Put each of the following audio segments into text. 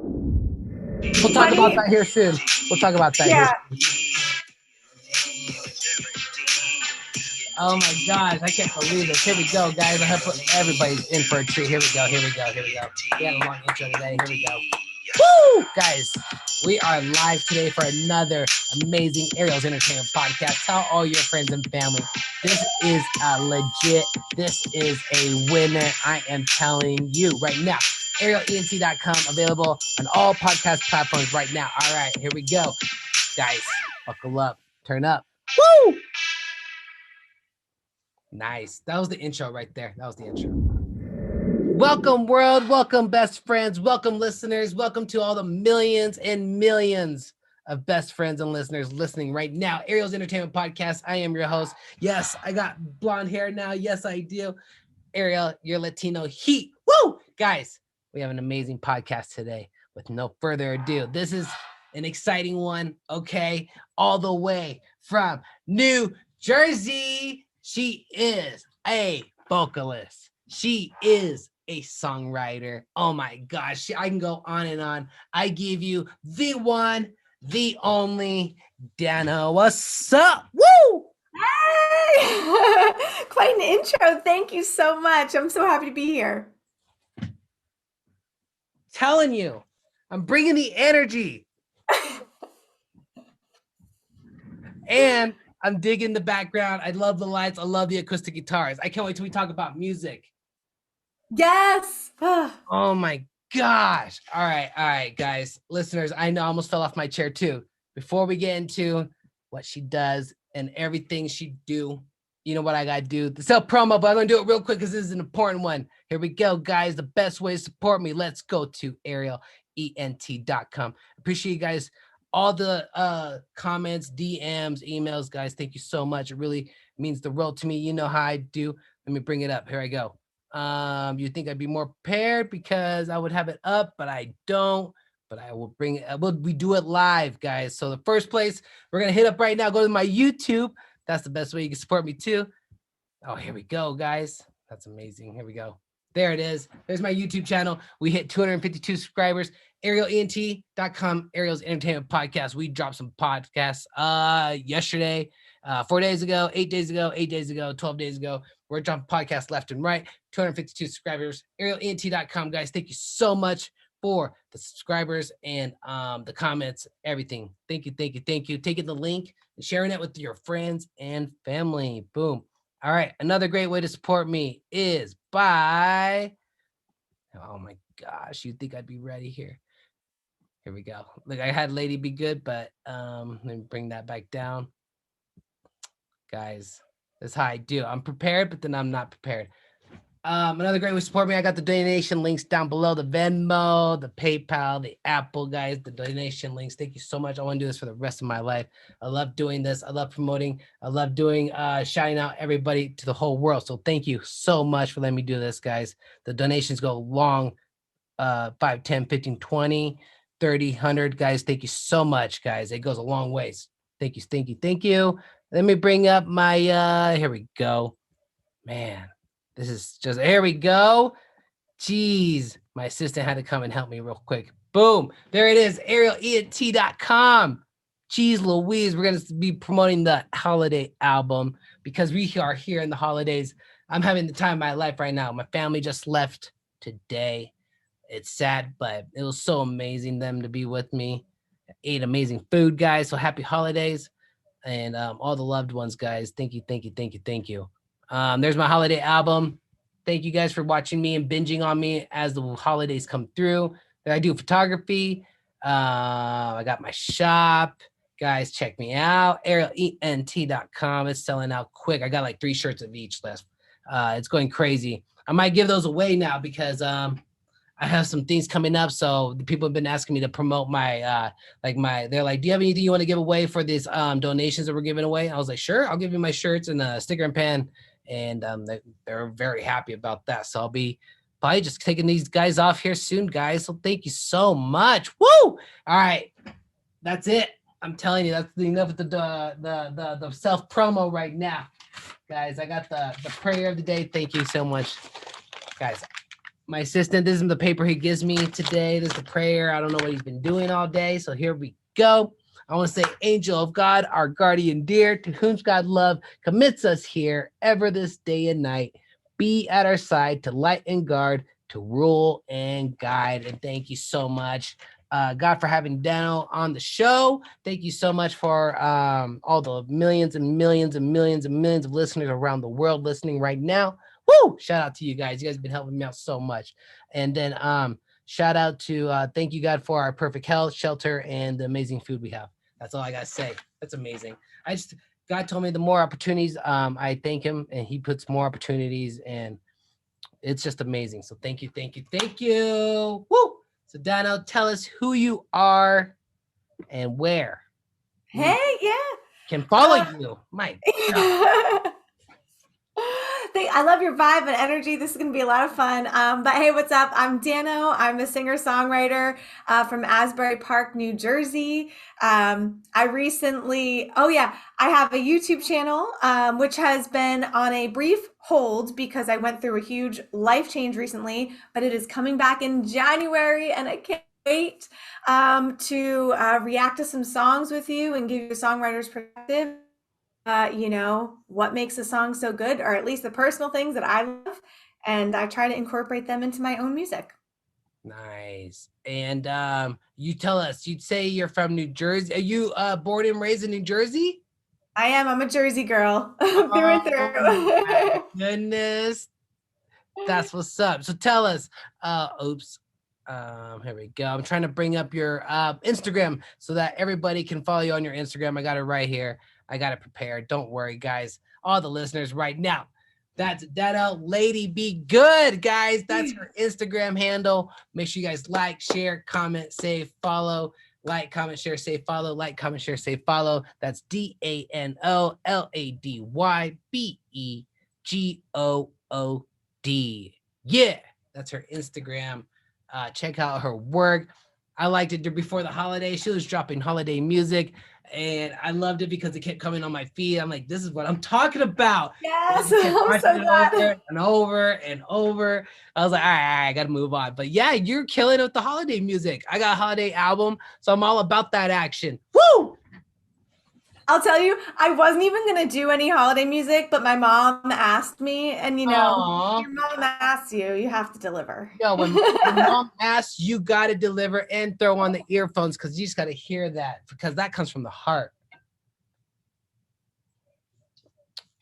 We'll talk about that here soon. We'll talk about that here. Oh my gosh, I can't believe this. Here we go, guys. I hope everybody's in for a treat. Here we go. We had a long intro today. Here we go. Woo! Guys, we are live today for another amazing Ariel's Entertainment podcast. Tell all your friends and family. This is legit. This is a winner. I am telling you right now. ArielENT.com, available on all podcast platforms right now. All right, here we go. Guys, buckle up. Turn up. Woo! Nice. That was the intro right there. That was the intro. Welcome, world. Welcome, best friends. Welcome, listeners. Welcome to all the millions and millions of best friends and listeners listening right now. Ariel's Entertainment Podcast. I am your host. Yes, I got blonde hair now. Yes, I do. Ariel, your Latino heat. Woo! Guys, we have an amazing podcast today. With no further ado, this is an exciting one, okay? All the way from New Jersey. She is a vocalist. She is a songwriter. Oh my gosh, I can go on and on. I give you the one, the only DANO. What's up? Woo! Hey! Quite an intro. Thank you so much. I'm so happy to be here. Telling you, I'm bringing the energy. And I'm digging the background. I love the lights. I love the acoustic guitars. I can't wait till we talk about music. Yes. Oh my gosh. All right, guys. Listeners, I know I almost fell off my chair too. Before we get into what she does and everything she do, you know what I got to do? The self promo, but I'm going to do it real quick because this is an important one. Here we go, guys. The best way to support me. Let's go to ArielENT.com. Appreciate you guys. All the comments, DMs, emails, guys, thank you so much. It really means the world to me. You know how I do. Let me bring it up. Here I go. You think I'd be more prepared because I would have it up, but I don't. But I will bring it. We do it live, guys. So the first place we're going to hit up right now, go to my YouTube. That's the best way you can support me too. Oh, here we go, guys. That's amazing. Here we go. There it is. There's my YouTube channel. We hit 252 subscribers. ArielENT.com, Ariel's Entertainment Podcast. We dropped some podcasts yesterday, 4 days ago, 8 days ago, 8 days ago, 12 days ago. We're dropping podcasts left and right. 252 subscribers. ArielENT.com, guys. Thank you so much for the subscribers and the comments, everything. Thank you, thank you, thank you. Taking the link and sharing it with your friends and family. Boom. All right. Another great way to support me is by, oh my gosh, you'd think I'd be ready here. Here we go. Like I had Lady Be Good, but let me bring that back down. Guys, that's how I do. I'm prepared, but then I'm not prepared. Another great way to support me, I got the donation links down below, the Venmo, the PayPal, the Apple, guys, the donation links. Thank you so much. I want to do this for the rest of my life. I love doing this. I love promoting. I love doing, shouting out everybody to the whole world. So thank you so much for letting me do this, guys. The donations go long, 5, 10, 15, 20, 30, 100, guys. Thank you so much, guys. It goes a long ways. Thank you, thank you, thank you. Let me bring up my, here we go. Man. This is just, here we go. Jeez, my assistant had to come and help me real quick. Boom, there it is, ArielENT.com. Jeez Louise, we're going to be promoting the holiday album because we are here in the holidays. I'm having the time of my life right now. My family just left today. It's sad, but it was so amazing them to be with me. I ate amazing food, guys, so happy holidays. And all the loved ones, guys, thank you, thank you, thank you, thank you. There's my holiday album. Thank you guys for watching me and binging on me as the holidays come through. I do photography. I got my shop. Guys, check me out. ArielENT.com. It's selling out quick. I got like 3 shirts of each left. It's going crazy. I might give those away now because I have some things coming up. So the people have been asking me to promote my, they're like, do you have anything you want to give away for these donations that we're giving away? I was like, sure, I'll give you my shirts and a sticker and pen. And they're very happy about that. So I'll be probably just taking these guys off here soon, guys. So thank you so much. Woo! All right, that's it. I'm telling you, that's enough of the self promo right now, guys. I got the prayer of the day. Thank you so much, guys. my assistant. This is the paper he gives me today. This is the prayer. I don't know what he's been doing all day. So here we go. I want to say, angel of God, our guardian dear, to whom God love commits us here ever this day and night. Be at our side to light and guard, to rule and guide. And thank you so much, God, for having DANO on the show. Thank you so much for all the millions and millions and millions and millions of listeners around the world listening right now. Woo! Shout out to you guys. You guys have been helping me out so much. And then shout out to thank you, God, for our perfect health, shelter, and the amazing food we have. That's all I gotta say. That's amazing. God told me the more opportunities, I thank him, and he puts more opportunities, and it's just amazing. So thank you, thank you, thank you. Woo! So DANO, tell us who you are and where Hey, yeah. can follow you. My God. I love your vibe and energy. This is going to be a lot of fun. But hey, what's up? I'm DANO. I'm a singer-songwriter from Asbury Park, New Jersey. I recently, I have a YouTube channel, which has been on a brief hold because I went through a huge life change recently, but it is coming back in January and I can't wait to react to some songs with you and give you a songwriter's perspective. What makes a song so good, or at least the personal things that I love, and I try to incorporate them into my own music. Nice. And you tell us, you'd say you're from New Jersey. Are you born and raised in New Jersey? I am. I'm a Jersey girl through and through. My goodness. That's what's up. So tell us, oops. Here we go. I'm trying to bring up your Instagram so that everybody can follow you on your Instagram. I got it right here. I got it prepared. Don't worry, guys. All the listeners right now. That's DANO Lady Be Good, guys. That's her Instagram handle. Make sure you guys like, share, comment, save, follow. Like, comment, share, save, follow. Like, comment, share, save, follow. That's DANOLADYBEGOOD. Yeah, that's her Instagram. Check out her work. I liked it before the holiday. She was dropping holiday music, and I loved it because it kept coming on my feed. I'm like, this is what I'm talking about. Yes, I'm so glad. Over and over and over. I was like, all right, I got to move on. But yeah, you're killing it with the holiday music. I got a holiday album, so I'm all about that action. Woo! I'll tell you, I wasn't even going to do any holiday music, but my mom asked me, and your mom asks you, you have to deliver. Yo, when your mom asks, you got to deliver and throw on the earphones because you just got to hear that because that comes from the heart.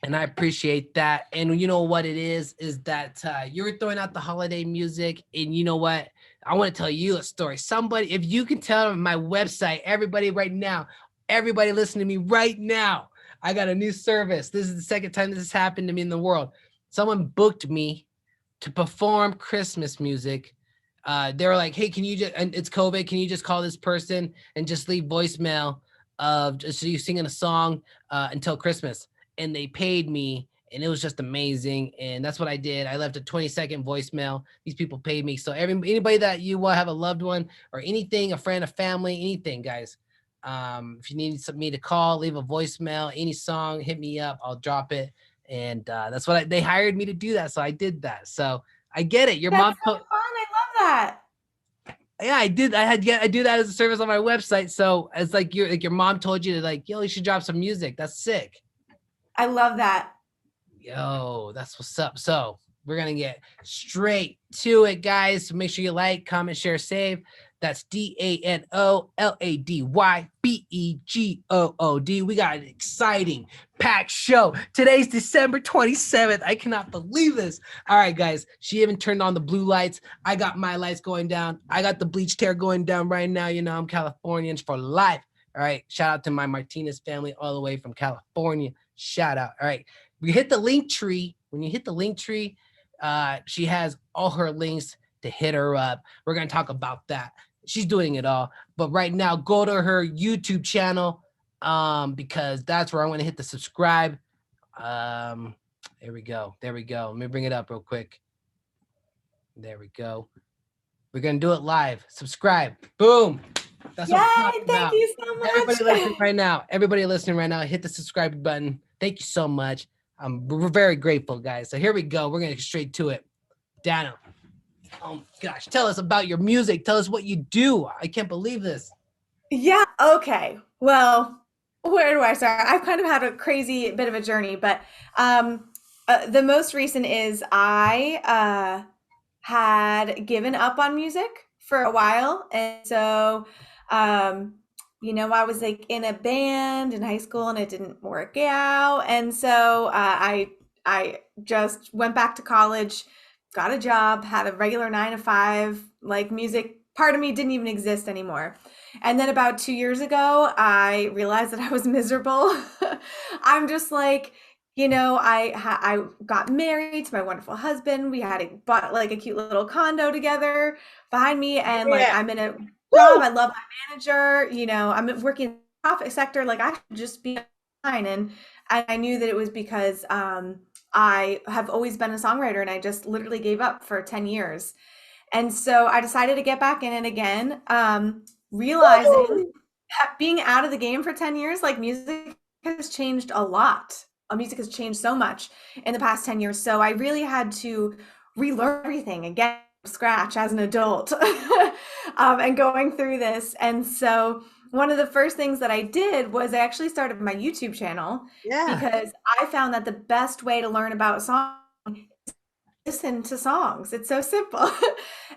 And I appreciate that. And you know what it is that you're throwing out the holiday music. And you know what? I want to tell you a story. Somebody, if you can tell my website, everybody right now, everybody listening to me right now, I got a new service. This is the second time this has happened to me in the world. Someone booked me to perform Christmas music. They were like, hey, can you just, and it's COVID, can you just call this person and just leave voicemail of just you singing a song until Christmas? And they paid me, and it was just amazing. And that's what I did. I left a 20-second voicemail. These people paid me. So anybody that you want to have a loved one or anything, a friend, a family, anything, guys, if you need me to call, leave a voicemail, any song, hit me up. I'll drop it. And that's what they hired me to do that. So I did that. So I get it. Your That's mom. so fun. I love that. Yeah, I did. I do that as a service on my website. So it's like your mom told you to like, yo, you should drop some music. That's sick. I love that. Yo, that's what's up. So we're going to get straight to it, guys. So make sure you like, comment, share, save. That's DANOLADYBEGOOD. We got an exciting packed show. Today's December 27th. I cannot believe this. All right, guys. She even turned on the blue lights. I got my lights going down. I got the bleached hair going down right now. You know, I'm Californians for life. All right. Shout out to my Martinez family all the way from California. Shout out. All right. We hit the link tree. When you hit the link tree, she has all her links to hit her up. We're going to talk about that. She's doing it all. But right now, go to her YouTube channel because that's where I'm going to hit the subscribe. There we go. There we go. Let me bring it up real quick. There we go. We're going to do it live. Subscribe. Boom. That's what I'm talking about. Thank you so much. Everybody listening right now, hit the subscribe button. Thank you so much. We're very grateful, guys. So here we go. We're going to get straight to it. DANO, Oh gosh, tell us about your music. Tell us what you do. I can't believe this. Yeah, okay. Well, where do I start? I've kind of had a crazy bit of a journey, but um, the most recent is I had given up on music for a while. And so, um, I was like in a band in high school and it didn't work out. And so I just went back to college, got a job, had a regular 9 to 5, like music part of me didn't even exist anymore. And then about 2 years ago, I realized that I was miserable. I'm just like, I got married to my wonderful husband. We had bought like a cute little condo together behind me, and like Yeah. I'm in a job. Woo! I love my manager. I'm working in the profit sector. Like I should just be fine. And I knew that it was because I have always been a songwriter, and I just literally gave up for 10 years. And so I decided to get back in it again, realizing Woo! being out of the game for 10 years, like music has changed a lot. Music has changed so much in the past 10 years. So I really had to relearn everything again from scratch as an adult and going through this. And so one of the first things that I did was I actually started my YouTube channel Yeah. because I found that the best way to learn about songs, listen to songs. It's so simple.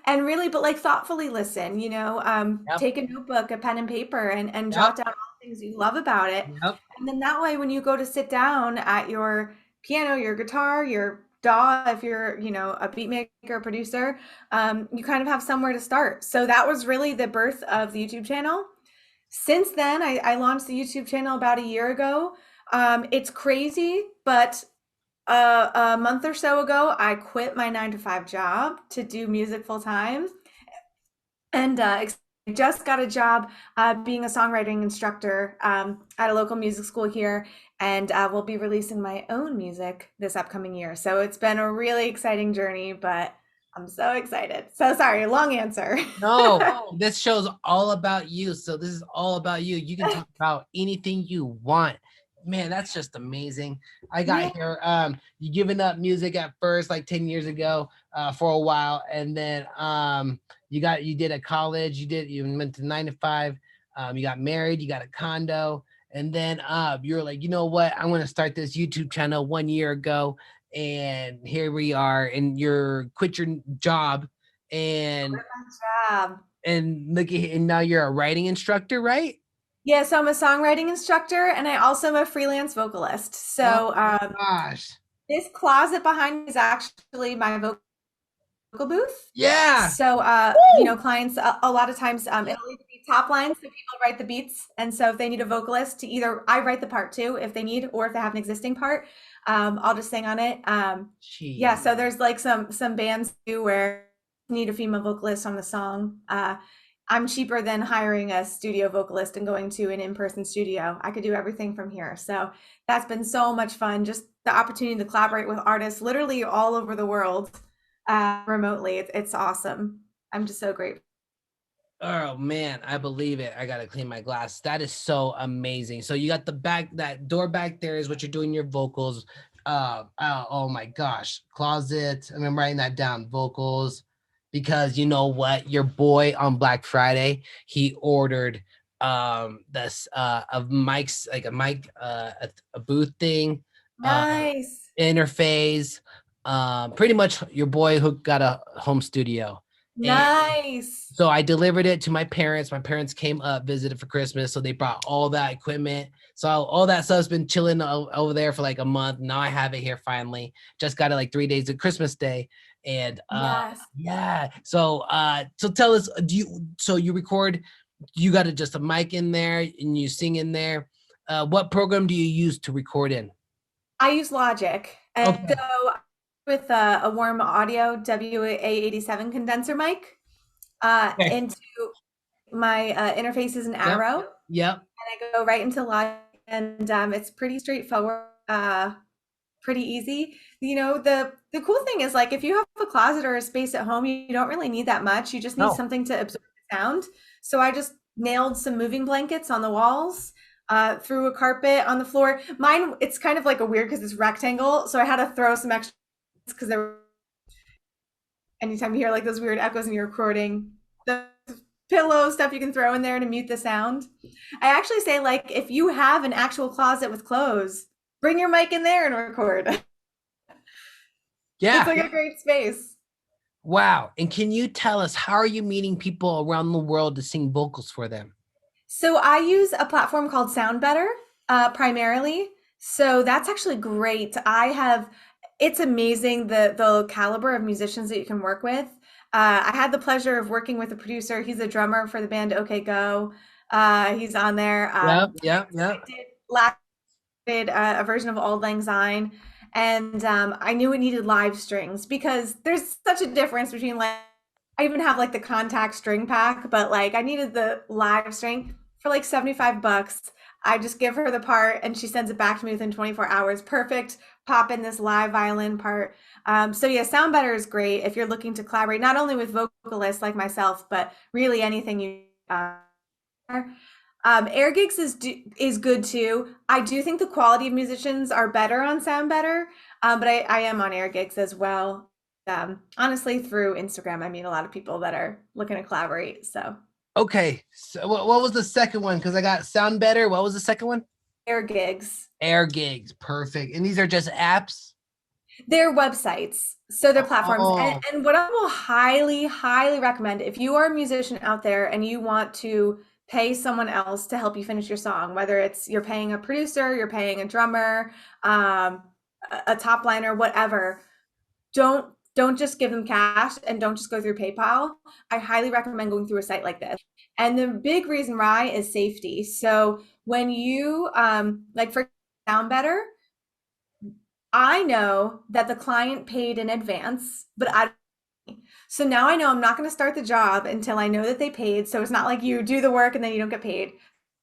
And really, but like thoughtfully listen, Yep. take a notebook, a pen and paper and Yep. jot down all the things you love about it. Yep. And then that way, when you go to sit down at your piano, your guitar, your DAW, if you're, a beat maker, a producer, you kind of have somewhere to start. So that was really the birth of the YouTube channel. Since then, I launched the YouTube channel about a year ago. It's crazy, but a month or so ago, I quit my 9 to 5 job to do music full time, and I just got a job being a songwriting instructor at a local music school here, and we'll be releasing my own music this upcoming year. So it's been a really exciting journey, but I'm so excited. So sorry, long answer. No, this show's all about you. So this is all about you. You can talk about anything you want. Man, that's just amazing. I Yeah. got here. You giving up music at first, like 10 years ago, for a while, and then you did a college, you went to 9 to 5, you got married, you got a condo, and then you were like, you know what? I'm gonna start this YouTube channel 1 year ago, and here we are, and you're quit your job and Job. look at, and now you're a writing instructor, right? Yeah, so I'm a songwriting instructor and I also am a freelance vocalist. Oh So my gosh. this closet behind me is actually my vocal booth. Yeah. So, Woo! clients a lot of times it'll either be top lines, so people write the beats, and so if they need a vocalist to either I write the part too if they need, or if they have an existing part, I'll just sing on it. Yeah, Jeez. so there's like some bands too where you need a female vocalist on the song. I'm cheaper than hiring a studio vocalist and going to an in-person studio. I could do everything from here. So that's been so much fun. Just the opportunity to collaborate with artists literally all over the world remotely. It's awesome. I'm just so grateful. Oh man, I believe it. I gotta clean my glass. That is so amazing. So you got the back, that door back there is what you're doing your vocals. Oh my gosh, closet. I'm writing that down. Vocals, because you know what, your boy on Black Friday, he ordered this of mics, like a mic, a booth thing, Nice. interface. Pretty much your boy who got a home studio. Nice. So I delivered it to my parents. My parents came up, visited for Christmas, so they brought all that equipment. So all that stuff's been chilling over there for like a month. Now I have it here finally. Just got it like 3 days of Christmas Day, and Yes. yeah. So tell us, so you record? You got just a mic in there and you sing in there. What program do you use to record in? I use Logic. And Okay. so with a warm audio WA87 condenser mic Okay. into my interface is an Yep. Arrow, and Yep. I go right into Logic, and it's pretty straightforward, pretty easy. The cool thing is like if you have a closet or a space at home, you don't really need that much. You just need No. something to absorb the sound. So I just nailed some moving blankets on the walls, threw a carpet on the floor. Mine, it's kind of like a weird because it's rectangle, so I had to throw some extra because there anytime you hear like those weird echoes in your recording, the pillow stuff you can throw in there to mute the sound. I actually say, like, if you have an actual closet with clothes, bring your mic in there and record. It's Yeah. like a great space. Wow. And can you tell us how are you meeting people around the world to sing vocals for them? So I use a platform called SoundBetter primarily. So that's actually great. It's amazing the caliber of musicians that you can work with. I had the pleasure of working with a producer. He's a drummer for the band OK Go. He's on there. Yep, yep, yep. Did a version of Auld Lang Syne, and I knew it needed live strings because there's such a difference between like I even have like the contact string pack, but like I needed the live string for like $75. I just give her the part and she sends it back to me within 24 hours. Perfect. Pop in this live violin part. So yeah, Sound Better is great if you're looking to collaborate not only with vocalists like myself, but really anything you. Air gigs is good too. I do think the quality of musicians are better on Sound Better, but I am on air gigs as well. Honestly, through Instagram, I meet a lot of people that are looking to collaborate. So Okay. So what was the second one? Because I got Sound Better. What was the second one? air gigs, Air gigs. Perfect. And these are just apps? they're websites, so they're platforms. Oh, And what I will highly, highly recommend if you are a musician out there and you want to pay someone else to help you finish your song, whether it's you're paying a producer, you're paying a drummer, a top liner, whatever, don't just give them cash and don't just go through PayPal. I highly recommend going through a site like this. And the big reason why is safety. So when you like for Sound Better, I know that the client paid in advance, but I so now I know I'm not going to start the job until I know that they paid. So it's not like you do the work and then you don't get paid. It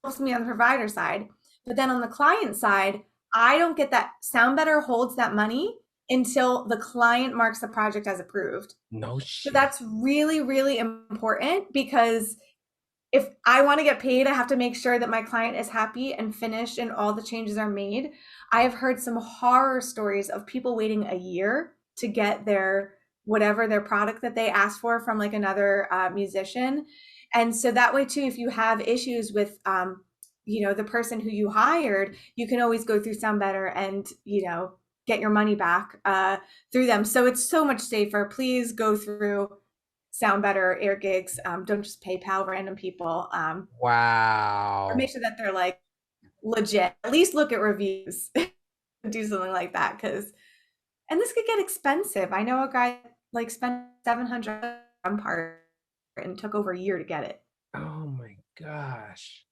helps me on the provider side. But then on the client side, I don't get that. Sound Better holds that money until the client marks the project as approved. no So shit. that's really, really important because if I want to get paid, I have to make sure that my client is happy and finished and all the changes are made. I have heard some horror stories of people waiting a year to get their whatever their product that they asked for from like another musician. And so that way too, if you have issues with the person who you hired, you can always go through Sound Better and get your money back through them. So it's so much safer. Please go through Sound Better, air gigs. Don't just PayPal random people. Or Wow. make sure that they're like legit. At least look at reviews. Do something like that and this could get expensive. I know a guy like spent 700 on part and took over a year to get it. Oh my gosh.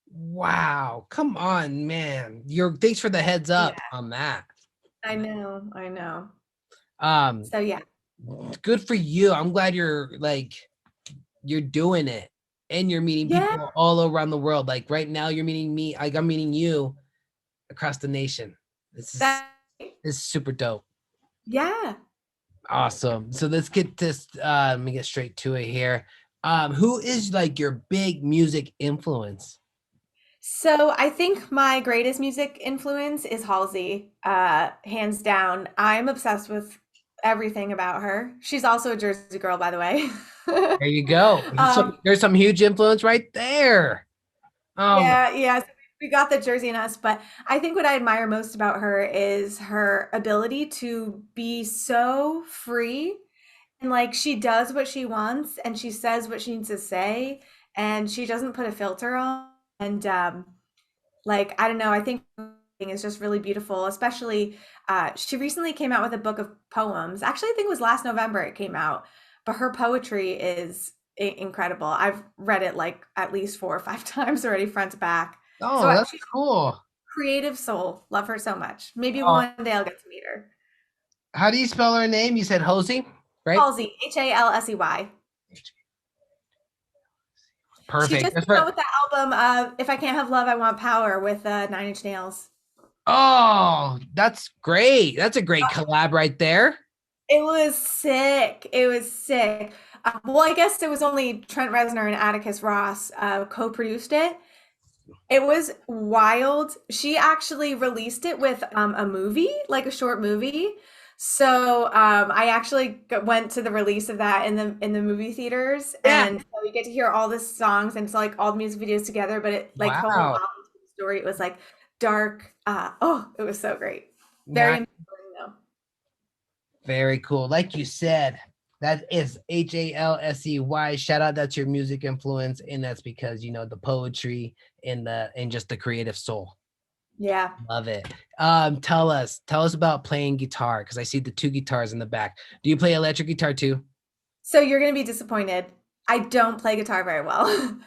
Wow. Come on, man. Thanks for the heads Yeah, up on that. I know. I know. Um, So yeah. good for you. I'm glad you're doing it and you're meeting Yeah. people all around the world. Like right now you're meeting me, like I'm meeting you across the nation. This is That this is super dope. yeah. Awesome. So let's get this let me get straight to it here. Who is like your big music influence? So I think my greatest music influence is Halsey, hands down. I'm obsessed with everything about her. She's also a Jersey girl, by the way. There you go. um, There's some huge influence right there. Um, yeah, yeah. So we got the Jersey in us, but I think what I admire most about her is her ability to be so free and like she does what she wants and she says what she needs to say and she doesn't put a filter on. And like I don't know, I think is just really beautiful, especially she recently came out with a book of poems. Actually, I think it was last November it came out, but her poetry is incredible. I've read it like at least 4 or 5 times already, front to back. So oh, that's she's cool. creative soul. Love her so much. Maybe Oh, one day I'll get to meet her. how do you spell her name? You said Hosey, right? Halsey, Halsey. She Perfect. just That's came out right. with the album If I Can't Have Love, I Want Power with 9 Inch Nails. Oh, that's great. That's a great collab right there. It was sick. It was sick. Well, I guess it was only Trent Reznor and Atticus Ross co-produced it. It was wild. She actually released it with a movie, like a short movie. So I actually went to the release of that in the movie theaters, Yeah. and so you get to hear all the songs and it's like all the music videos together, but it like the whole Wow. album story. It was like dark. Oh, it was so great. Very Nice. important though. Very cool. Like you said, that is Halsey. Shout out, that's your music influence, and that's because you know the poetry and just the creative soul. Yeah. Love it. Tell us about playing guitar because I see the two guitars in the back. Do you play electric guitar too? So you're gonna be disappointed. I don't play guitar very well.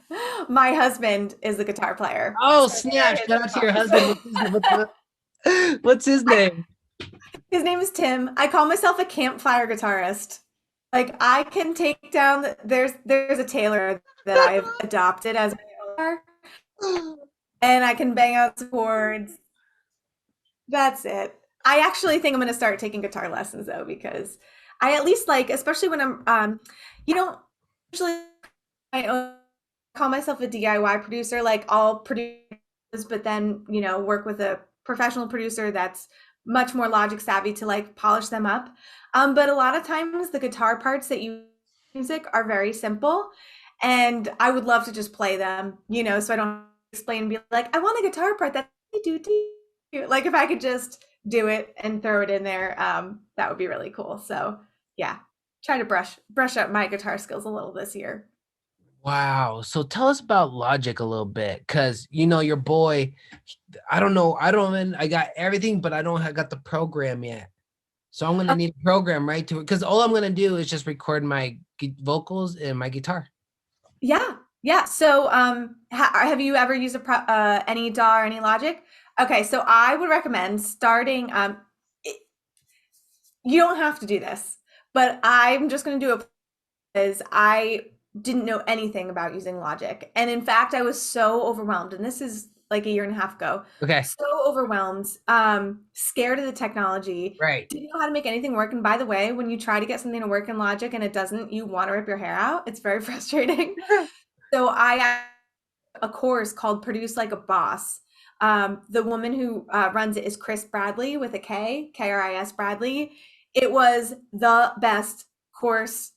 My husband is the guitar player. Oh So snap! there is Shout out to your a husband. plus. What's his I, name? his name is Tim. I call myself a campfire guitarist. Like I can take down there's a Taylor that I've adopted as my own, and I can bang out some chords. That's it. I actually think I'm going to start taking guitar lessons though because I at least like, especially when I'm you know, usually I call myself a DIY producer. Like I'll produce, but then work with a professional producer that's much more logic savvy to like polish them up. But a lot of times the guitar parts that you music are very simple, and I would love to just play them. So I don't explain and be like, I want a guitar part that do. Like if I could just do it and throw it in there, that would be really cool. So yeah, try to brush up my guitar skills a little this year. Wow. So tell us about Logic a little bit, because you know your boy. I don't know. I got everything, but I don't have got the program yet. So I'm gonna need a program, right? To because all I'm gonna do is just record my vocals and my guitar. Yeah, yeah. So, have you ever used any DAW or any Logic? Okay, so I would recommend starting. You don't have to do this, but I'm just going to do it because I didn't know anything about using Logic, and in fact, I was so overwhelmed. And this is like a year and a half ago. Okay. So overwhelmed, scared of the technology, Right. didn't know how to make anything work. And by the way, when you try to get something to work in Logic and it doesn't, you want to rip your hair out. It's very frustrating. So I a course called Produce Like a Boss. The woman who runs it is Chris Bradley with a K, Kris Bradley. It was the best course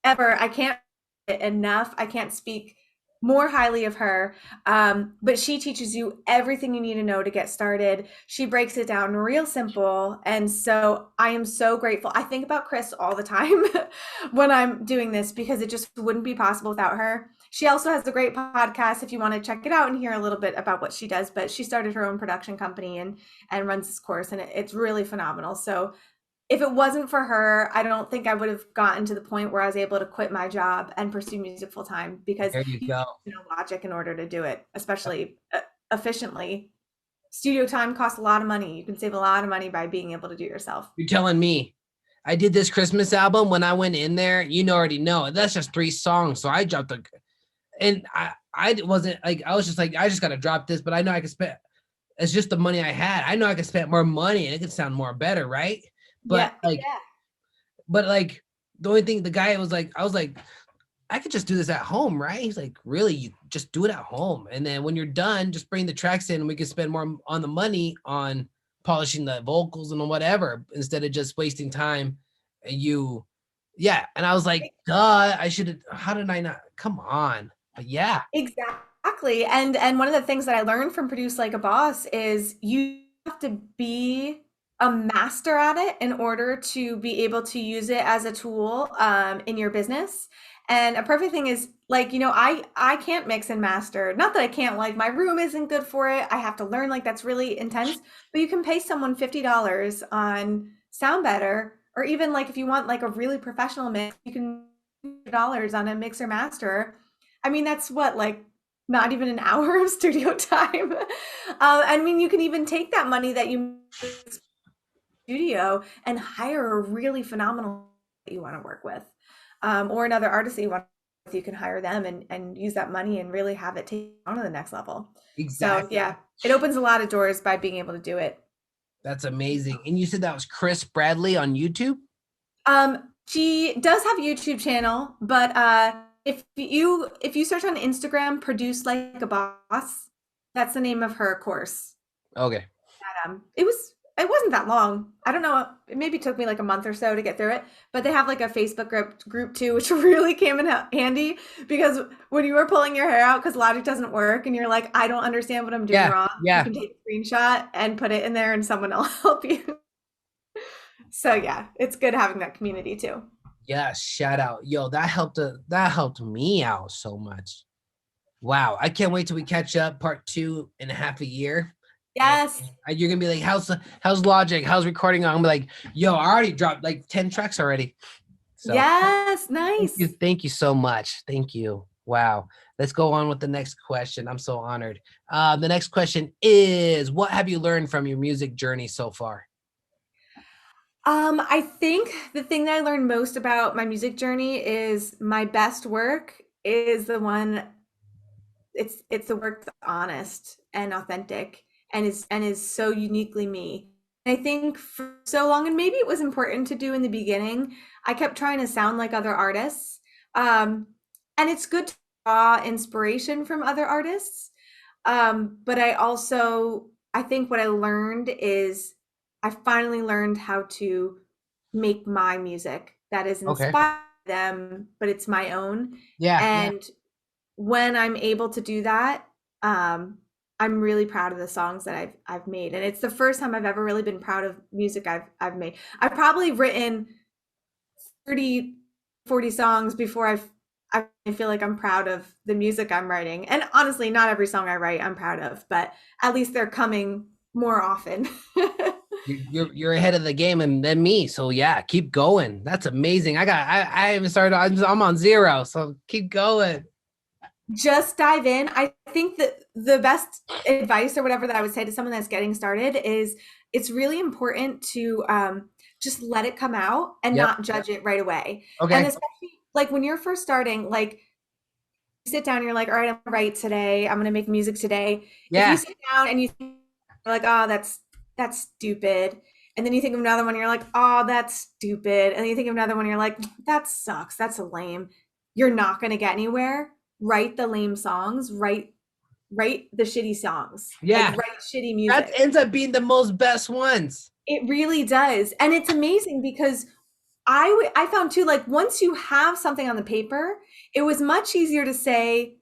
ever. I can't enough. I can't speak more highly of her. But she teaches you everything you need to know to get started. She breaks it down real simple. And so I am so grateful. I think about Chris all the time when I'm doing this because it just wouldn't be possible without her. She also has a great podcast if you want to check it out and hear a little bit about what she does. But she started her own production company and runs this course, and it's really phenomenal. So if it wasn't for her, I don't think I would have gotten to the point where I was able to quit my job and pursue music full time because There you you go. know Logic in order to do it, especially efficiently. Studio time costs a lot of money. You can save a lot of money by being able to do it yourself. You're telling me. I did this Christmas album. When I went in there, you already know that's just 3 songs. So I dropped and I wasn't like I was just like I just gotta drop this, but I know I could spend. It's just the money I had. I know I could spend more money and it could sound more better, right? But Yeah, like, yeah, but like the only thing the guy was like, I was like, I could just do this at home, right? He's like, really? You just do it at home, and then when you're done, just bring the tracks in, and we can spend more on the money on polishing the vocals and whatever instead of just wasting time. And yeah. And I was like, duh, I should have. How did I not? Come on. But yeah, exactly. And one of the things that I learned from Produce Like a Boss is you have to be a master at it in order to be able to use it as a tool in your business. And a perfect thing is like, I can't mix and master. Not that I can't, like my room isn't good for it. I have to learn, like that's really intense. But you can pay someone $50 on Sound Better, or even like if you want like a really professional mix, you can $dollars on a mixer master. I mean, that's what, like not even an hour of studio time. I mean, you can even take that money that you studio and hire a really phenomenal that you want to work with, or another artist that you want. You can hire them and use that money and really have it take on to the next level. So exactly. yeah, it opens a lot of doors by being able to do it. That's amazing. And you said that was Chris Bradley on YouTube? She does have a YouTube channel, but if you search on Instagram, Produce Like a Boss, that's the name of her course. Okay. It was it wasn't that long. I don't know. It maybe took me like a month or so to get through it, but they have like a Facebook group too, which really came in handy because when you were pulling your hair out because Logic doesn't work and you're like, I don't understand what I'm doing Yeah, wrong, you yeah, can take a screenshot and put it in there and someone will help you. So yeah, it's good having that community too. yeah. Shout out, yo, that helped me out so much. Wow, I can't wait till we catch up part two in half a year. And Yes. you're gonna be like, how's Logic? How's recording? I'm gonna be like, yo, I already dropped like 10 tracks already. So Yes. Nice. thank you so much. Thank you. Wow. Let's go on with the next question. I'm so honored. The next question is, what have you learned from your music journey so far? I think the thing that I learned most about my music journey is my best work is the one it's the work that's honest and authentic and is so uniquely me. I think for so long, and maybe it was important to do in the beginning, I kept trying to sound like other artists. Um, and it's good to draw inspiration from other artists. But I think what I learned is I finally learned how to make my music that is Okay. inspired by them, but it's my own. Yeah, yeah. And when I'm able to do that, um, I'm really proud of the songs that I've made. And it's the first time I've ever really been proud of music I've made. I've probably written 30, 40 songs before I feel like I'm proud of the music I'm writing. And honestly, not every song I write I'm proud of, but at least they're coming more often. You're ahead of the game and than me. So yeah, keep going. That's amazing. I haven't started. I'm on zero. So keep going. Just dive in. I think that the best advice or whatever that I would say to someone that's getting started is it's really important to just let it come out and Yep. not judge it right away. And Okay. especially like when you're first starting, like you sit down, and you're like, all right, I'm gonna write today. I'm gonna make music today. If you Yeah. sit down and you think like, oh, that's stupid. And then you think of another one, you're like, oh, that's stupid. And then you think of another one, you're like, that sucks. That's a lame. You're not gonna get anywhere. Write the lame songs, write the shitty songs, like Yeah. write shitty That music. ends up being the most best ones. It really does. And it's amazing because I found too, like once you have something on the paper, it was much easier to say,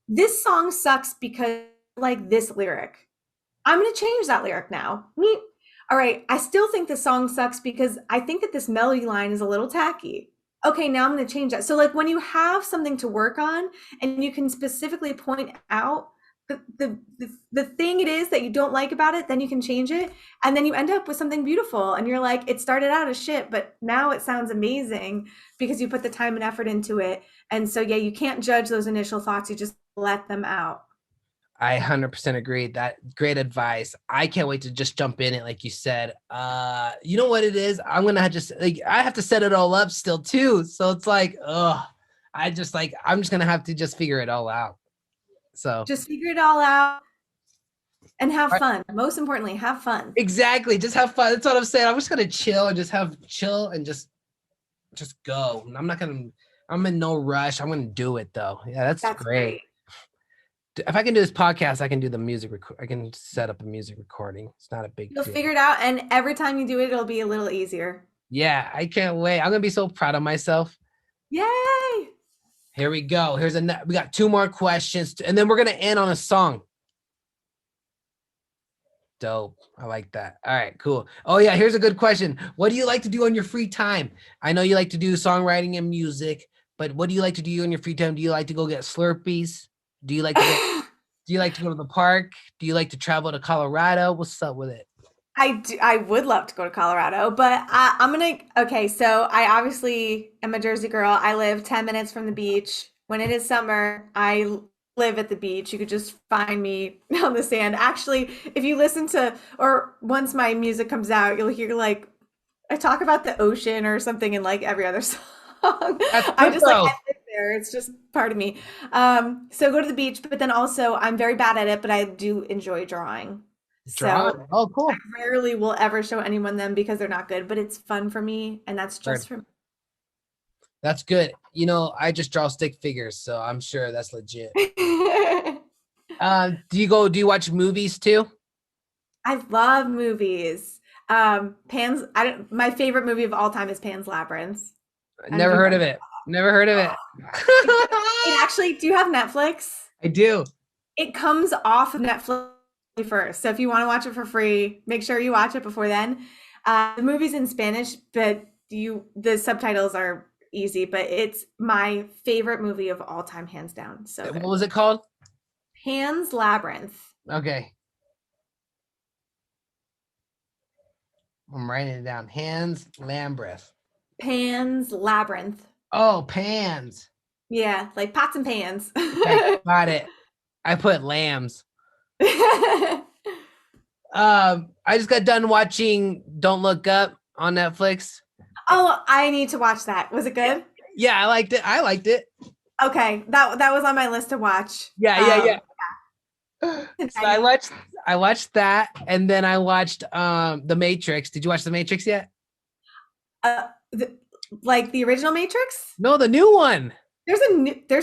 this song sucks because like this lyric. I'm going to change that lyric now. All right, I still think the song sucks because I think that this melody line is a little tacky. Okay, now I'm going to change that. So like when you have something to work on and you can specifically point out the thing it is that you don't like about it, then you can change it and then you end up with something beautiful and you're like it started out as shit, but now it sounds amazing because you put the time and effort into it. And so yeah, you can't judge those initial thoughts, you just let them out. I 100% agree. That great advice. I can't wait to just jump in it, like you said. You know what it is? I'm gonna just like I have to set it all up still too. So it's like, I'm just gonna have to just figure it all out. So Just figure it all out and have right, fun. Most importantly, have fun. exactly. Just have fun. That's what I'm saying. I'm just gonna chill and just have chill and just go. I'm not gonna. I'm in no rush. I'm gonna do it though. Yeah, that's That's great. great. If I can do this podcast, I can do the music. I can set up a music recording. It's not a big You'll deal. figure it out, and every time you do it, it'll be a little easier. Yeah, I can't wait. I'm gonna be so proud of myself. Yay! Here we go. We got two more questions, and then we're gonna end on a song. Dope. I like that. All right, cool. Oh yeah, here's a good question. What do you like to do on your free time? I know you like to do songwriting and music, but what do you like to do on your free time? Do you like to go get Slurpees? Do you like to go? Do you like to go to the park? Do you like to travel to Colorado? What's up with it? I do, I would love to go to Colorado, but I'm gonna. Okay, so I obviously am a Jersey girl. I live 10 minutes from the beach. When it is summer, live at the beach. You could just find me on the sand. Actually, if you listen to, or once my music comes out, you'll hear like I talk about the ocean or something in like every other song. That's I good just like I though. live there. It's just part of me. So go to the beach, but then also I'm very bad at it, but I do enjoy drawing. So Drawing. Oh, cool. rarely will ever show anyone them because they're not good, but it's fun for me, and that's Word. just for me. That's good. You know, I just draw stick figures, so I'm sure that's legit. Do you watch movies too? I love movies. Pan's. I don't. My favorite movie of all time is Pan's Labyrinth. I don't know if Never you've heard heard of of it. Never heard of it. it. It actually. Do you have Netflix? I do. It comes off of Netflix first. So if you want to watch it for free, make sure you watch it before then. The movie's in Spanish, but the subtitles are easy. But it's my favorite movie of all time, hands down. So What good. was it called? Pan's Labyrinth. Okay. I'm writing it down. Hans Lambreth. Pan's Labyrinth. Oh, pans. Yeah, like pots and pans. Okay, got it. I put lambs. I just got done watching Don't Look Up on Netflix. Oh, I need to watch that. Was it good? Yeah, I liked it. I liked it. Okay, that was on my list to watch. Yeah. So Today. I watched that, and then I watched The Matrix. Did you watch The Matrix yet? Like the original Matrix? No, the new one. There's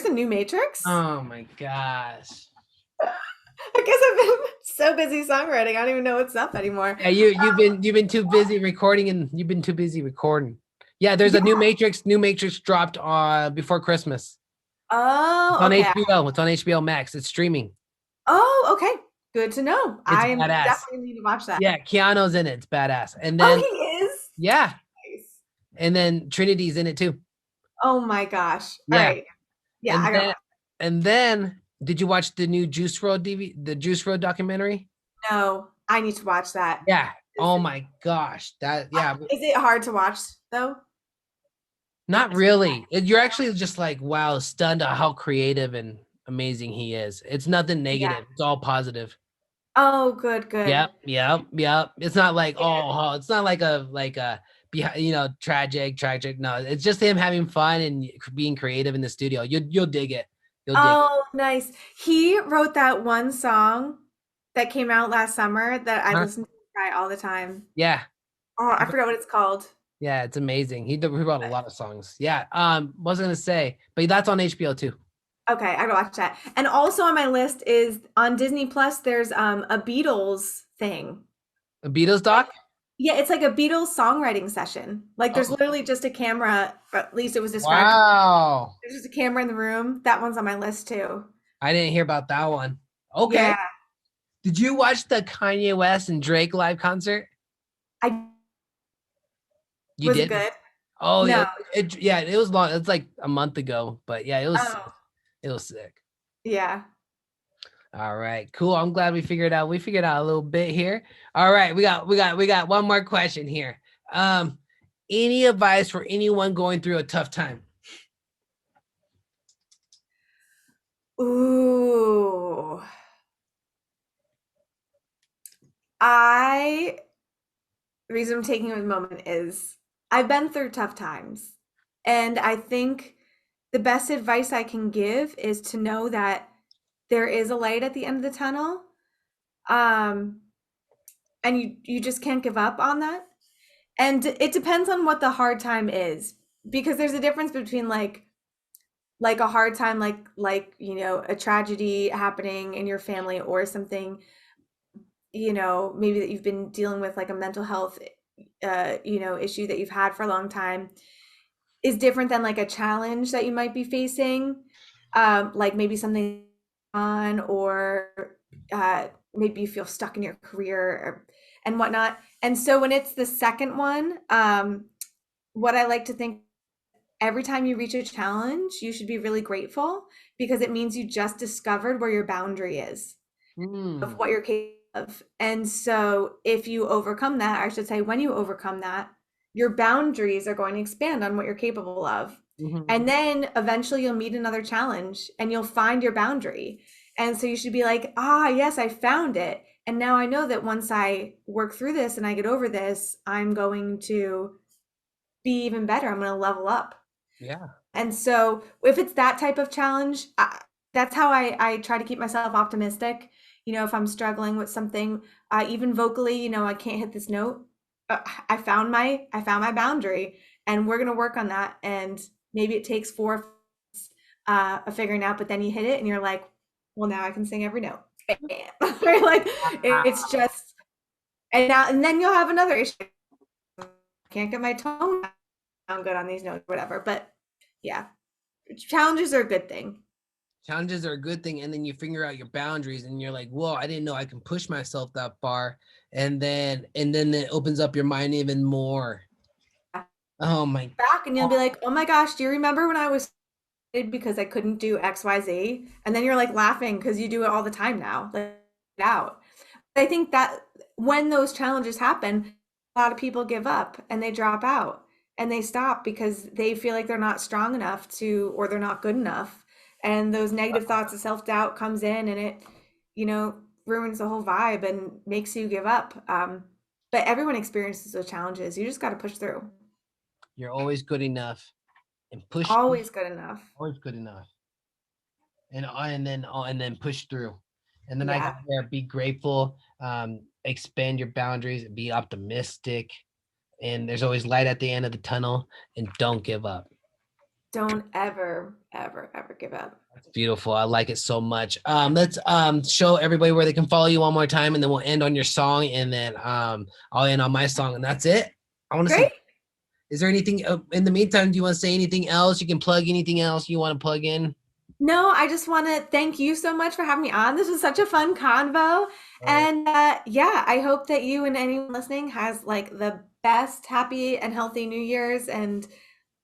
a new Matrix? Oh my gosh. I guess I've been so busy songwriting. I don't even know what's up anymore. Yeah, you've been too busy recording, and you've been too busy recording. Yeah, there's a new Matrix. New Matrix dropped before Christmas. Oh, It's on okay. HBO. It's on HBO Max. It's streaming. Oh, okay. Good to know. I am badass. definitely need to watch that. Yeah, Keanu's in it. It's badass. And Oh, then he is? yeah, Nice. and then Trinity's in it too. Oh my gosh. Yeah. All right. Yeah, and I then, got and then did you watch the new Juice WRLD the Juice WRLD documentary? No, I need to watch that. Yeah. Oh my gosh. That yeah. Is it hard to watch though? Not really. You're actually just like, wow, stunned at how creative and amazing he is. It's nothing negative. It's all positive. Oh, good. Yep. It's not like it's not like a tragic. No, it's just him having fun and being creative in the studio. You'll dig it. You'll dig it. Oh, nice. He wrote that one song that came out last summer that I listen to cry all the time. Yeah. Oh, I forgot what it's called. Yeah, it's amazing. He wrote a lot of songs. Yeah. Was gonna say, but that's on HBO too. Okay, I gotta watch that. And also on my list is on Disney Plus, there's a Beatles thing. A Beatles doc? Yeah, it's like a Beatles songwriting session. Like there's literally just a camera, or at least it was described. Wow. There's just a camera in the room. That one's on my list too. I didn't hear about that one. Okay. Yeah. Did you watch the Kanye West and Drake live concert? You Was did? it good? Oh No. yeah. It was long. It's like a month ago, but yeah, it was sick. Yeah. All right, cool. I'm glad we figured out a little bit here. All right, we got one more question here. Any advice for anyone going through a tough time? Ooh. The reason I'm taking a moment is I've been through tough times. And I think the best advice I can give is to know that there is a light at the end of the tunnel. And you just can't give up on that. And it depends on what the hard time is, because there's a difference between like a hard time, like a tragedy happening in your family or something, maybe that you've been dealing with, like a mental health issue that you've had for a long time, is different than like a challenge that you might be facing, like maybe something on, or maybe you feel stuck in your career and whatnot. And so when it's the second one, what I like to think, every time you reach a challenge, you should be really grateful, because it means you just discovered where your boundary is of what you're capable of. And so if you overcome that, I should say, when you overcome that, your boundaries are going to expand on what you're capable of. And then eventually you'll meet another challenge and you'll find your boundary. And so you should be like, yes, I found it. And now I know that once I work through this and I get over this, I'm going to be even better. I'm going to level up. Yeah. And so if it's that type of challenge, that's how I try to keep myself optimistic. If I'm struggling with something, even vocally, I can't hit this note. I found my boundary, and we're going to work on that. And maybe it takes 4 of figuring out, but then you hit it and you're like, well, now I can sing every note. Right? Like it's just, And then you'll have another issue. I can't get my tone sound good on these notes, whatever. But yeah, challenges are a good thing. Challenges are a good thing, and then you figure out your boundaries, and you're like, "Whoa, I didn't know I can push myself that far," and then it opens up your mind even more. Oh my! Back and you'll be like, "Oh my gosh, do you remember when I was because I couldn't do XYZ?" And then you're like laughing because you do it all the time now. Like out. I think that when those challenges happen, a lot of people give up and they drop out and they stop because they feel like they're not strong enough to, or they're not good enough. And those negative thoughts of self-doubt comes in and it, you know, ruins the whole vibe and makes you give up. But everyone experiences those challenges. You just got to push through. You're always good enough, and push. Always good enough. Always good enough, and then push through. And then I got Yeah. there. Be grateful. Expand your boundaries. Be optimistic. And there's always light at the end of the tunnel. And don't give up. Don't ever, ever, ever give up. That's beautiful. I like it so much. Let's show everybody where they can follow you one more time, and then we'll end on your song, and then I'll end on my song, and that's it. I want to say, Great. is there anything in the meantime? Do you want to say anything else? You can plug anything else you want to plug in. No, I just want to thank you so much for having me on. This was such a fun convo. And yeah, I hope that you and anyone listening has like the best, happy, and healthy New Year's. And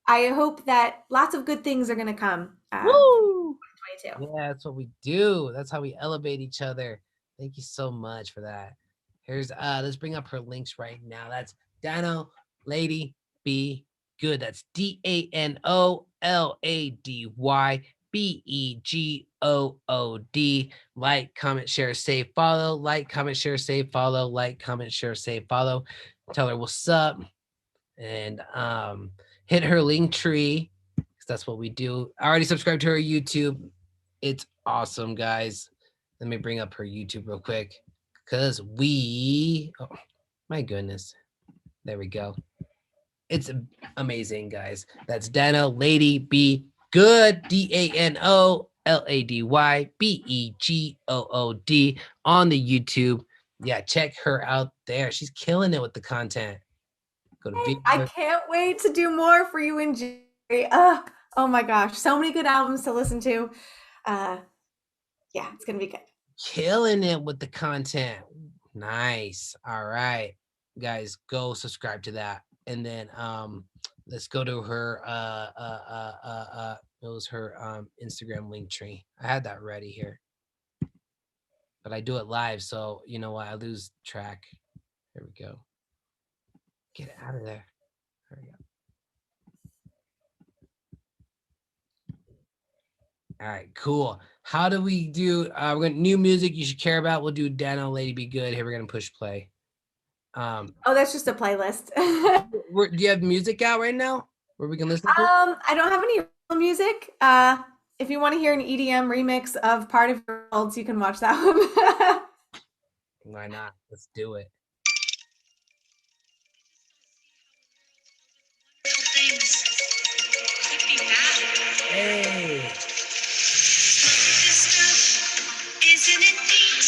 I hope that lots of good things are going to come Woo! 2022. Yeah, that's what we do. That's how we elevate each other. Thank you so much for that. Here's let's bring up her links right now. That's Dano Lady Be Good. That's DANOLADYBEGOOD. Like, comment, share, save, follow. Like, comment, share, save, follow. Like, comment, share, save, follow. Tell her what's up. And hit her link tree. That's what we do. I already subscribed to her YouTube. It's awesome, guys. Let me bring up her YouTube real quick. Because oh my goodness. There we go. It's amazing, guys. That's Dano Lady Be Good. DANOLADYBEGOOD on the YouTube. Yeah, check her out there. She's killing it with the content. Go to I video. can't wait to do more for you and Jerry. Oh my gosh, so many good albums to listen to. Yeah, it's going to be good. Killing it with the content. Nice. All right. Guys, go subscribe to that. And then let's go to her it was her Instagram link tree. I had that ready here. But I do it live, so you know what? I lose track. Here we go. Get it out of there. There we go. All right, cool. How do we do? We're gonna new music you should care about. We'll do Dano Lady Be Good. Here we're gonna push play. Oh, that's just a playlist. Do you have music out right now where we can listen to? I don't have any real music. If you want to hear an EDM remix of Part of Your Worlds, you can watch that one. Why not? Let's do it. Hey. Isn't it neat?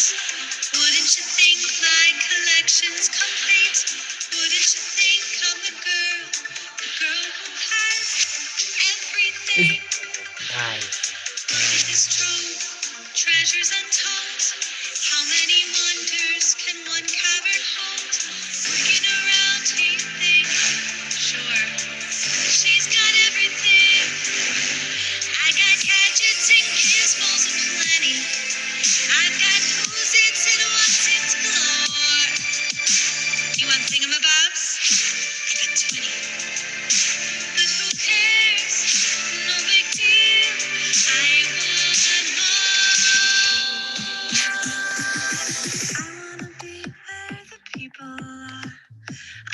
Wouldn't you think my collection's complete? Wouldn't you think I'm the girl who has everything? Nice. Life is true, treasures untold. How many wonders can one cavern hold? Looking around, you think, sure, she's got everything. I got gadgets and gizmos aplenty. I've got who's its and what's its galore. You want thingamabobs? I got 20. But who cares? No big deal. I want more. I wanna be where the people are.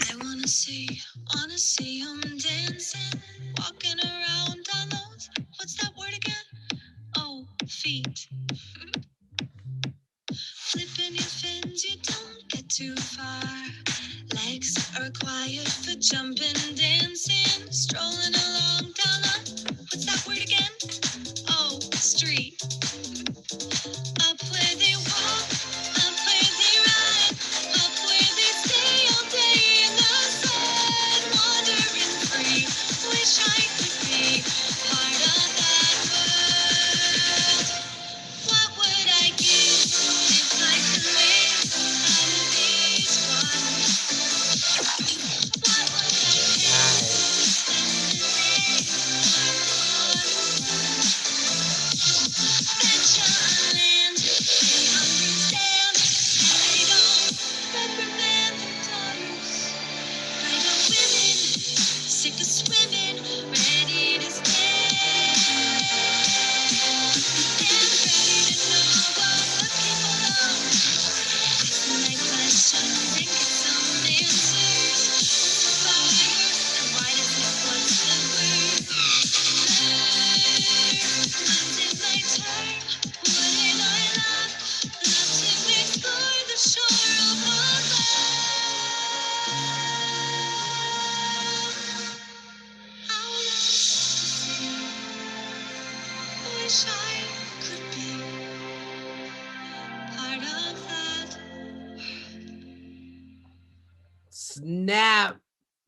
I wanna see them dancing, walking around on those, what's that word again? Oh, feet. Flipping your fins, you don't get too far. Legs are required for jumping, dancing, strolling along down the, what's that word again? Oh, street. Up where they walk, up where they ride, up where they wish I could be part of that. Snap.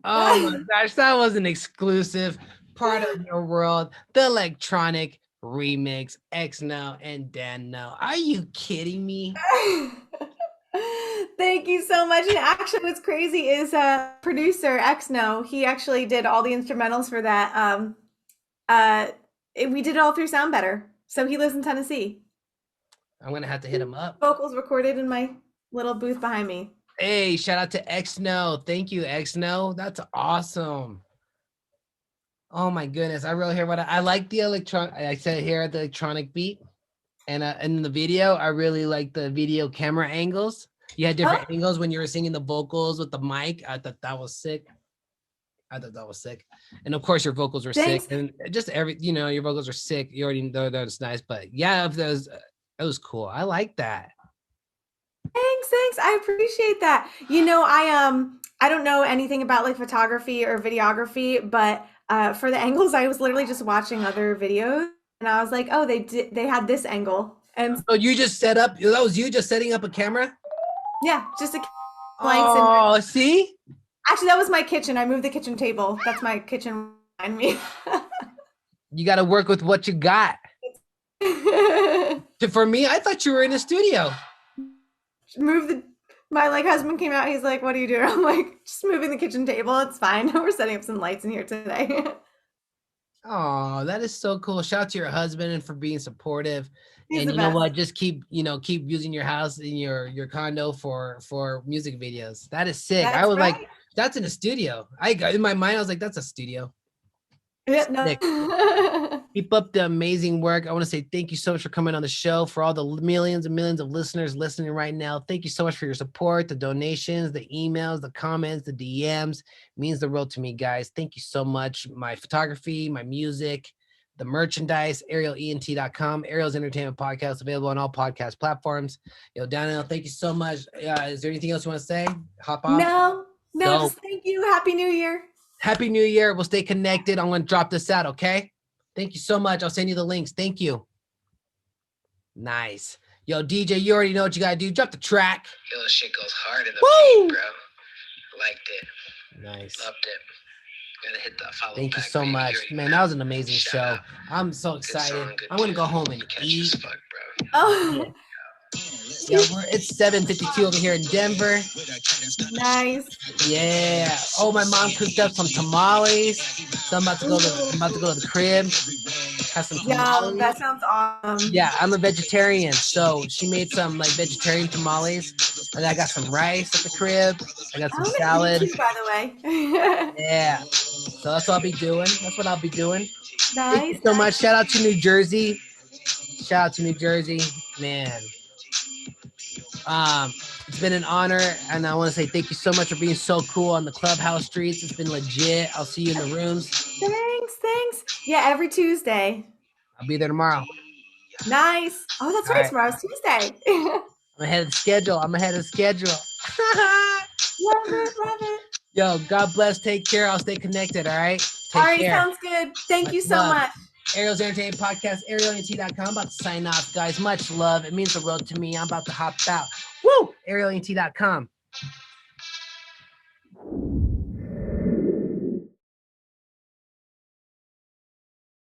Oh my gosh, that was an exclusive part of your world. The electronic remix, XNO and DANO. Are you kidding me? Thank you so much. And actually, what's crazy is producer XNO. He actually did all the instrumentals for that. We did it all through Sound Better. So he lives in Tennessee. I'm gonna have to hit him up. Vocals recorded in my little booth behind me. Hey, shout out to XNO. Thank you, XNO. That's awesome. Oh my goodness, I really hear what I like the I said here the electronic beat, and in the video, I really like the video camera angles. You had different angles when you were singing the vocals with the mic. I thought that was sick. And of course, your vocals were Thanks. sick, and just your vocals are sick. You already know that's nice, but yeah, it was cool. I like that. Thanks. I appreciate that. I don't know anything about like photography or videography, but for the angles, I was literally just watching other videos, and I was like, oh, they had this angle, and So you just set up. That was you just setting up a camera. yeah, just a lights Oh, see. Actually, that was my kitchen. I moved the kitchen table. That's my kitchen behind me. You got to work with what you got. For me, I thought you were in a studio. My husband came out. He's like, "What are you doing?" I'm like, "Just moving the kitchen table. It's fine. We're setting up some lights in here today." Oh, that is so cool. Shout out to your husband and for being supportive. He's And the you know best. what? Just keep using your house and your condo for music videos. That is sick. I That's was like, right. that's in a studio. In my mind, I was like, that's a studio. Yeah, Sick. no. Keep up the amazing work. I want to say thank you so much for coming on the show. For all the millions and millions of listeners listening right now, thank you so much for your support, the donations, the emails, the comments, the DMs. It means the world to me, guys. Thank you so much. My photography, my music, the merchandise, arielent.com, Ariel's Entertainment Podcast, available on all podcast platforms. Yo, Daniel, thank you so much. Is there anything else you want to say? Hop off. No, Dope. just thank you. Happy New Year. Happy New Year. We'll stay connected. I'm going to drop this out, okay? Thank you so much. I'll send you the links. Thank you. Nice. Yo, DJ, you already know what you got to do. Drop the track. Yo, this shit goes hard in the Woo! beat, bro. Liked it. Nice. Loved it. Gotta hit that follow Thank you back so button much. here, Man, that was an amazing Shout show. out. I'm so Good excited. song, good I'm going to tune. go home and Catchy as eat. fuck, bro. Oh, Yeah, it's 7:52 over here in Denver. nice. Yeah. Oh, my mom cooked up some tamales. So I'm about to go to the crib. Have some Yeah, tamales. that sounds awesome. Yeah, I'm a vegetarian, so she made some vegetarian tamales, and I got some rice at the crib. I got some Me salad. too, by the way. Yeah, so that's what I'll be doing. Thank you Nice. so much. Shout out to New Jersey. Man. It's been an honor, and I want to say thank you so much for being so cool on the Clubhouse streets. It's been legit. I'll see you in the rooms. Thanks. Yeah, every Tuesday. I'll be there tomorrow. Nice. Oh, that's All right. right. Tomorrow's Tuesday. I'm ahead of schedule. Love it. Yo, God bless. Take care. I'll stay connected. All right. Take All right, care. sounds good. Thank you Much so love. much. Ariel's Entertainment Podcast, arielent.com. I'm about to sign off, guys. Much love. It means the world to me. I'm about to hop out. Woo! arielent.com.